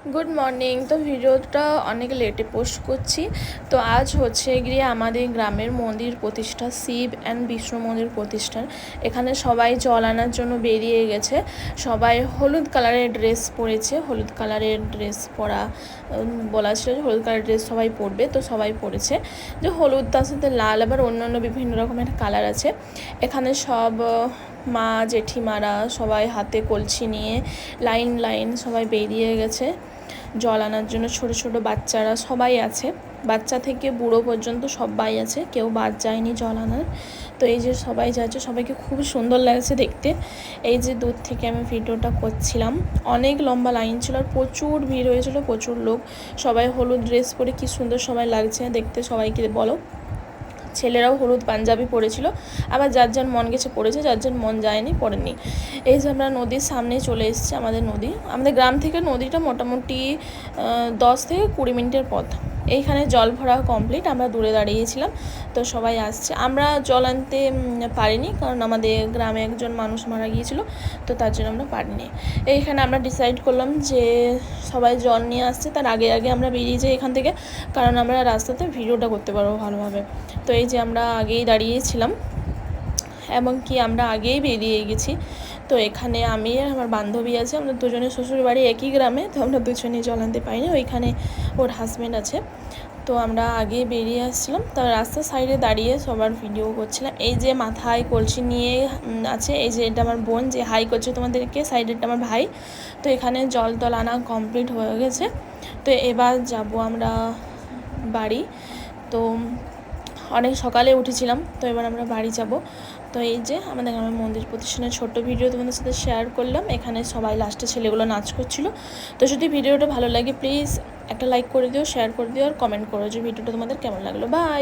Good morning. তো ভিডিওটা অনেক লেটে পোস্ট করছি। তো আজ হচ্ছে গিয়ে আমাদের গ্রামের মন্দির প্রতিষ্ঠা, শিব অ্যান্ড বিষ্ণু মন্দির প্রতিষ্ঠান। এখানে সবাই জল আনার জন্য বেরিয়ে গেছে। সবাই হলুদ কালারের ড্রেস পরেছে, হলুদ কালারের ড্রেস পরা বলা ছিল যে হলুদ কালারের ড্রেস সবাই পরবে, তো সবাই পরেছে। যে হলুদ তার সাথে লাল আবার অন্যান্য বিভিন্ন রকমের কালার আছে। এখানে সব মা জেঠিমারা সবাই হাতে কলসি নিয়ে লাইন লাইন সবাই বেরিয়ে গেছে জল আনার জন্য। ছোট ছোট বাচ্চারা সবাই আছে, বাচ্চা থেকে বুড়ো পর্যন্ত সবাই আছে, কেউ বাদ যায়নি জল আনার। তো এই যে সবাই যাচ্ছে, সবাইকে খুব সুন্দর লাগছে দেখতে। এই যে দূর থেকে আমি ভিডিওটা করছিলাম, অনেক লম্বা লাইন ছিল আর প্রচুর ভিড় হয়েছিল, প্রচুর লোক। সবাই হলুদ ড্রেস পরে কি সুন্দর সবাই লাগছে দেখতে, সবাইকে বলো। ছেলেরাও হলুদ পাঞ্জাবি পরেছিল, আবার যার যার মন গেছে পড়েছে, যার যার মন যায়নি পড়েনি। এই যে আমরা নদীর সামনে চলে এসেছি। আমাদের নদী, আমাদের গ্রাম থেকে নদীটা মোটামুটি 10 থেকে 20 মিনিটের পথ। এইখানে জল ভরা কমপ্লিট, আমরা দূরে দাঁড়িয়েছিলাম। তো সবাই আসছে, আমরা জল আনতে পারিনি, কারণ আমাদের গ্রামে একজন মানুষ মারা গিয়েছিল, তো তার জন্য আমরা পারিনি। এইখানে আমরা ডিসাইড করলাম যে সবাই জল নিয়ে আসছে, তার আগে আগে আমরা বেরিয়ে যাই এখান থেকে, কারণ আমরা রাস্তাতে ভিডিওটা করতে পারবো ভালোভাবে। তো এই যে আমরা আগেই দাঁড়িয়েছিলাম, এমনকি আমরা আগেই বেরিয়ে গেছি। তো এখানে আমি আর আমার বান্ধবী আছে, আমরা দুজনে শ্বশুর বাড়ি একই গ্রামে, তো আমরা দুজনেই জল আনতে পারিনি, ওইখানে ওর হাজব্যান্ড আছে। তো আমরা আগে বেরিয়ে আসছিলাম, তো রাস্তার সাইডে দাঁড়িয়ে সবার ভিডিও করছিলাম। এই যে মাথায় কলসি নিয়ে আছে, এই যে এটা আমার বোন যে হাই করছে তোমাদেরকে, সাইডেরটা আমার ভাই। তো এখানে জল টল আনা কমপ্লিট হয়ে গেছে। তো এবার যাব আমরা বাড়ি। তো অনেক সকালে উঠেছিলাম, তো এবার আমরা বাড়ি যাব। তো এই যে আমাদের গ্রামের মন্দির প্রতিষ্ঠানের ছোট্ট ভিডিও তোমাদের সাথে শেয়ার করলাম। এখানে সবাই লাস্টে ছেলেগুলো নাচ করছিল। তো যদি ভিডিওটা ভালো লাগে প্লিজ একটা লাইক করে দিও, শেয়ার করে দিও আর কমেন্ট করো যে ভিডিওটা তোমাদের কেমন লাগলো। বাই।